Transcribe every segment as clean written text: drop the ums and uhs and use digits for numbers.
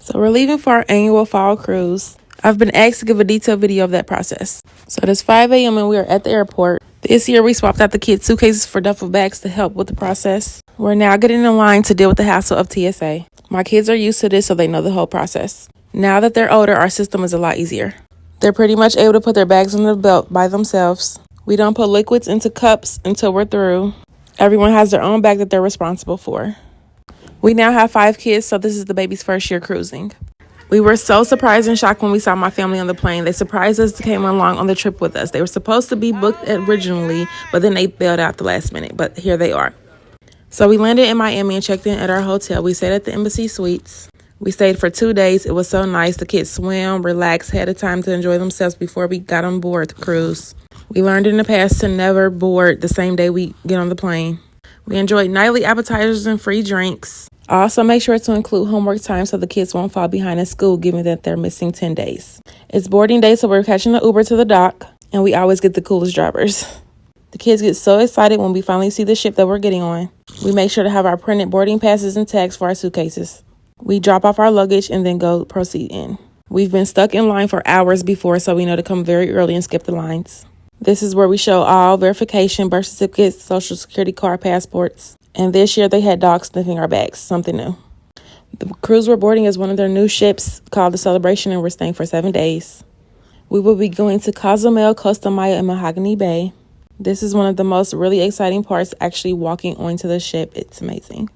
So we're leaving for our annual fall cruise. I've been asked to give a detailed video of that process. So it is 5 a.m. and we are at the airport. This year we swapped out the kids' suitcases for duffel bags to help with the process. We're now getting in line to deal with the hassle of TSA. My kids are used to this, so they know the whole process. Now that they're older, our system is a lot easier. They're pretty much able to put their bags on the belt by themselves. We don't put liquids into cups until we're through. Everyone has their own bag that they're responsible for. We now have 5 kids, so this is the baby's first year cruising. We were so surprised and shocked when we saw my family on the plane. They surprised us, came along on the trip with us. They were supposed to be booked originally, but then they bailed out the last minute. But here they are. So we landed in Miami and checked in at our hotel. We stayed at the Embassy Suites. We stayed for 2 days. It was so nice. The kids swam, relaxed, had a time to enjoy themselves before we got on board the cruise. We learned in the past to never board the same day we get on the plane. We enjoyed nightly appetizers and free drinks. Also, make sure to include homework time so the kids won't fall behind in school, given that they're missing 10 days. It's boarding day, so we're catching the Uber to the dock, and we always get the coolest drivers. The kids get so excited when we finally see the ship that we're getting on. We make sure to have our printed boarding passes and tags for our suitcases. We drop off our luggage and then go proceed in. We've been stuck in line for hours before, so we know to come very early and skip the lines. This is where we show all verification, birth certificates, social security card, passports. And this year they had dogs sniffing our bags, something new. The cruise we're boarding is one of their new ships called the Celebration, and we're staying for 7 days. We will be going to Cozumel, Costa Maya, and Mahogany Bay. This is one of the most really exciting parts, actually walking onto the ship. It's amazing.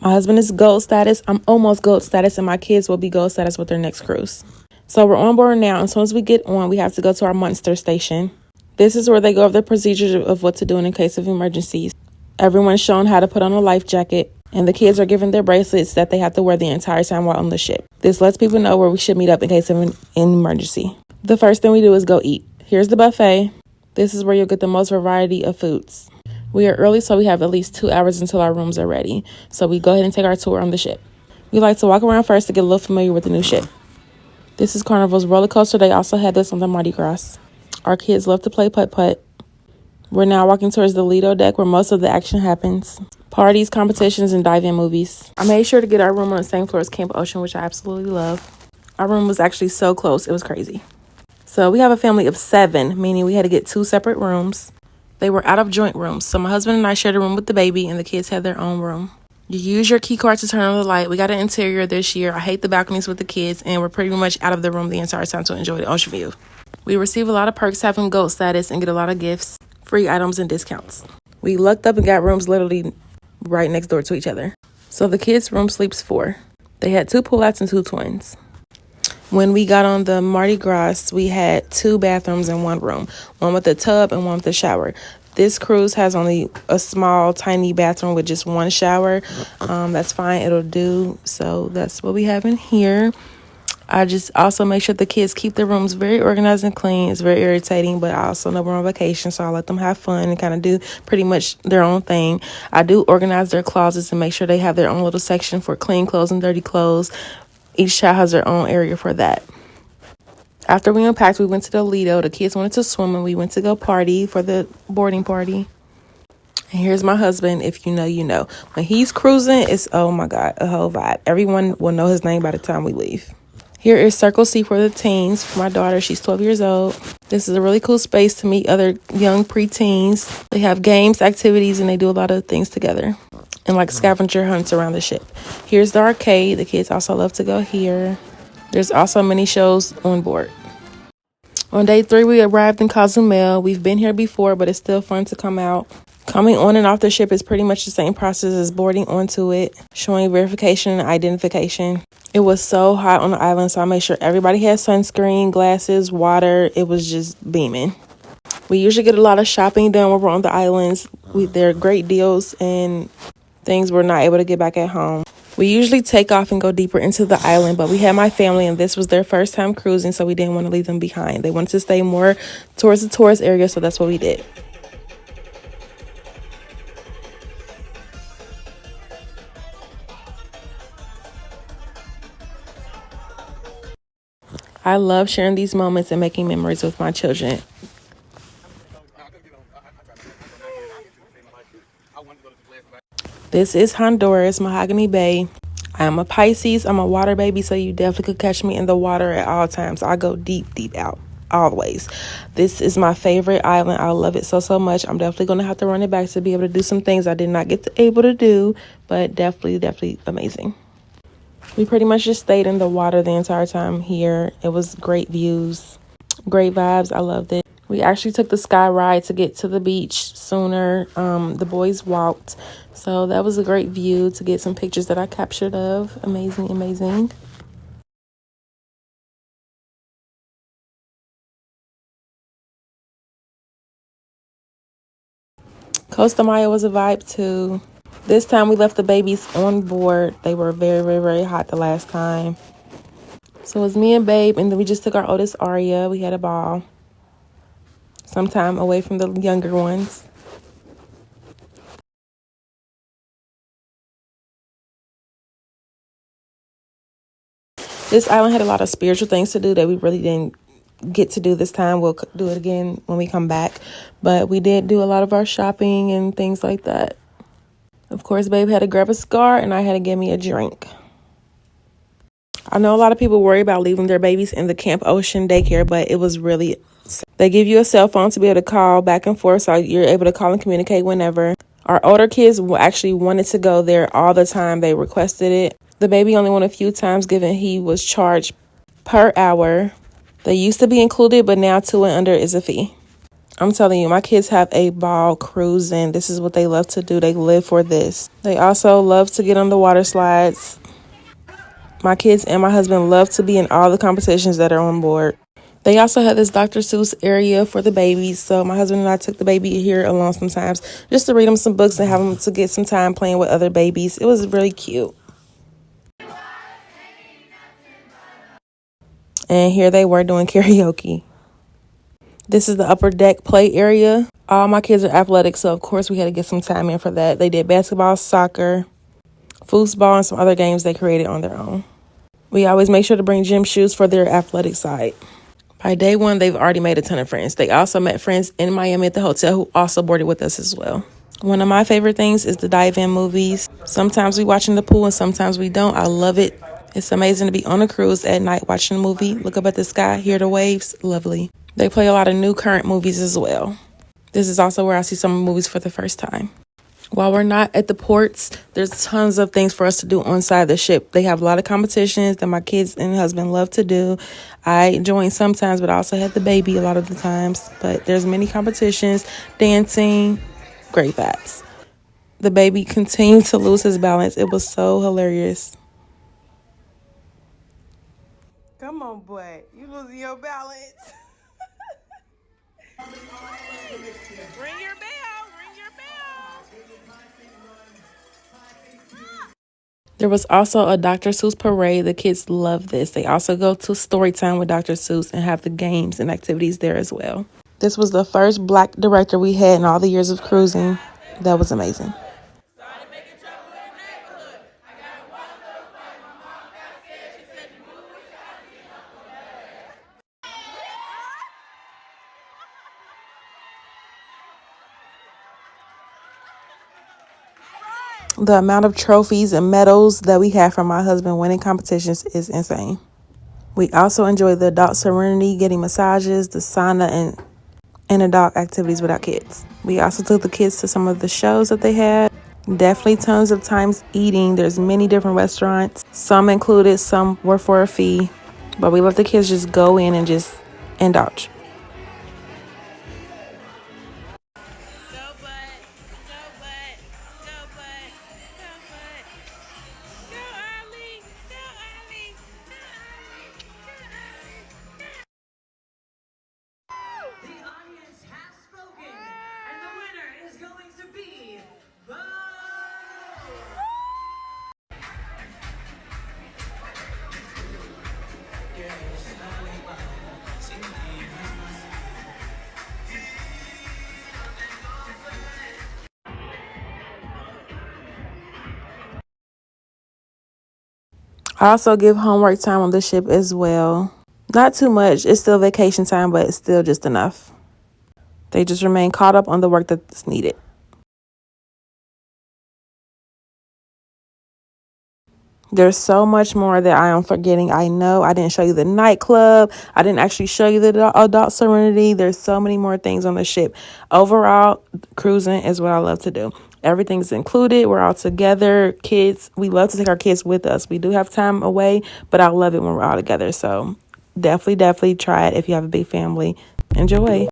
My husband is gold status. I'm almost gold status, and my kids will be gold status with their next cruise. So we're on board now. As soon as we get on, we have to go to our Munster station. This is where they go over the procedures of what to do in case of emergencies. Everyone's shown how to put on a life jacket, and the kids are given their bracelets that they have to wear the entire time while on the ship. This lets people know where we should meet up in case of an emergency. The first thing we do is go eat. Here's the buffet. This is where you'll get the most variety of foods. We are early, so we have at least 2 hours until our rooms are ready. So we go ahead and take our tour on the ship. We like to walk around first to get a little familiar with the new ship. This is Carnival's roller coaster. They also had this on the Mardi Gras. Our kids love to play putt-putt. We're now walking towards the Lido deck where most of the action happens. Parties, competitions, and dive-in movies. I made sure to get our room on the same floor as Camp Ocean, which I absolutely love. Our room was actually so close. It was crazy. So we have a family of 7, meaning we had to get 2 separate rooms. They were out of joint rooms. So my husband and I shared a room with the baby, and the kids had their own room. You use your key card to turn on the light. We got an interior this year. I hate the balconies with the kids, and we're pretty much out of the room the entire time to enjoy the ocean view. We receive a lot of perks having gold status and get a lot of gifts, free items, and discounts. We lucked up and got rooms literally right next door to each other. So the kids' room sleeps 4. They had 2 pull-outs and 2 twins. When we got on the Mardi Gras, we had 2 bathrooms in one room, one with a tub and one with a shower. This cruise has only a small, tiny bathroom with just 1 shower. That's fine. It'll do. So that's what we have in here. I just also make sure the kids keep their rooms very organized and clean. It's very irritating, but I also know we're on vacation, so I let them have fun and kind of do pretty much their own thing. I do organize their closets and make sure they have their own little section for clean clothes and dirty clothes. Each child has their own area for that. After we unpacked, we went to the Lido. The kids wanted to swim, and we went to go party for the boarding party. And here's my husband. If you know, you know. When he's cruising, it's, oh my God, a whole vibe. Everyone will know his name by the time we leave. Here is Circle C for the teens. For my daughter, she's 12 years old. This is a really cool space to meet other young preteens. They have games, activities, and they do a lot of things together. And like scavenger hunts around the ship. Here's the arcade. The kids also love to go here. There's also many shows on board. On day 3, we arrived in Cozumel. We've been here before, but it's still fun to come out. Coming on and off the ship is pretty much the same process as boarding onto it, showing verification and identification. It was so hot on the island, so I made sure everybody had sunscreen, glasses, water. It was just beaming. We usually get a lot of shopping done when we're on the islands. There are great deals and things we're not able to get back at home. We usually take off and go deeper into the island, but we had my family and this was their first time cruising, so we didn't want to leave them behind. They wanted to stay more towards the tourist area, so that's what we did. I love sharing these moments and making memories with my children. This is Honduras, Mahogany Bay. I am a Pisces. I'm a water baby, so you definitely could catch me in the water at all times. I go deep, deep out, always. This is my favorite island. I love it so, so much. I'm definitely going to have to run it back to be able to do some things I did not get to able to do, but definitely, definitely amazing. We pretty much just stayed in the water the entire time here. It was great views, great vibes. I loved it. We actually took the sky ride to get to the beach sooner. The boys walked. So that was a great view to get some pictures that I captured of. Amazing, amazing. Costa Maya was a vibe too. This time we left the babies on board. They were very, very, very hot the last time. So it was me and Babe, and then we just took our oldest Aria. We had a ball. Some time away from the younger ones. This island had a lot of spiritual things to do that we really didn't get to do this time. We'll do it again when we come back. But we did do a lot of our shopping and things like that. Of course, Babe had to grab a scar, and I had to give me a drink. I know a lot of people worry about leaving their babies in the Camp Ocean daycare, but it was really... They give you a cell phone to be able to call back and forth, so you're able to call and communicate whenever. Our older kids actually wanted to go there all the time. They requested it. The baby only went a few times, given he was charged per hour. They used to be included, but now 2 and under is a fee. I'm telling you, my kids have a ball cruising. This is what they love to do. They live for this. They also love to get on the water slides. My kids and my husband love to be in all the competitions that are on board. They also had this Dr. Seuss area for the babies. So my husband and I took the baby here along sometimes just to read them some books and have them to get some time playing with other babies. It was really cute. And here they were doing karaoke. This is the upper deck play area. All my kids are athletic, so of course we had to get some time in for that. They did basketball, soccer, foosball, and some other games they created on their own. We always make sure to bring gym shoes for their athletic side. By day 1, they've already made a ton of friends. They also met friends in Miami at the hotel who also boarded with us as well. One of my favorite things is the dive-in movies. Sometimes we watch in the pool and sometimes we don't. I love it. It's amazing to be on a cruise at night watching a movie, look up at the sky, hear the waves. Lovely. They play a lot of new current movies as well. This is also where I see some movies for the first time. While we're not at the ports, there's tons of things for us to do on side the ship. They have a lot of competitions that my kids and husband love to do. I join sometimes, but I also have the baby a lot of the times. But there's many competitions, dancing, great vibes. The baby continued to lose his balance. It was so hilarious. Come on, boy. You losing your balance. Ring your bell. Ring your bell. There was also a Dr. Seuss parade. The kids love this. They also go to story time with Dr. Seuss and have the games and activities there as well. This was the first Black director we had in all the years of cruising. That was amazing. The amount of trophies and medals that we have from my husband winning competitions is insane. We also enjoy the adult serenity, getting massages, the sauna, and adult activities with our kids. We also took the kids to some of the shows that they had. Definitely tons of times eating. There's many different restaurants. Some included, some were for a fee. But we let the kids just go in and just indulge. I also give homework time on the ship as well. Not too much. It's still vacation time, but it's still just enough. They just remain caught up on the work that's needed. There's so much more that I am forgetting. I know I didn't show you the nightclub. I didn't actually show you the adult serenity. There's so many more things on the ship. Overall, cruising is what I love to do. Everything's included. We're all together. Kids, we love to take our kids with us. We do have time away, but I love it when we're all together. So definitely try it if you have a big family. Enjoy.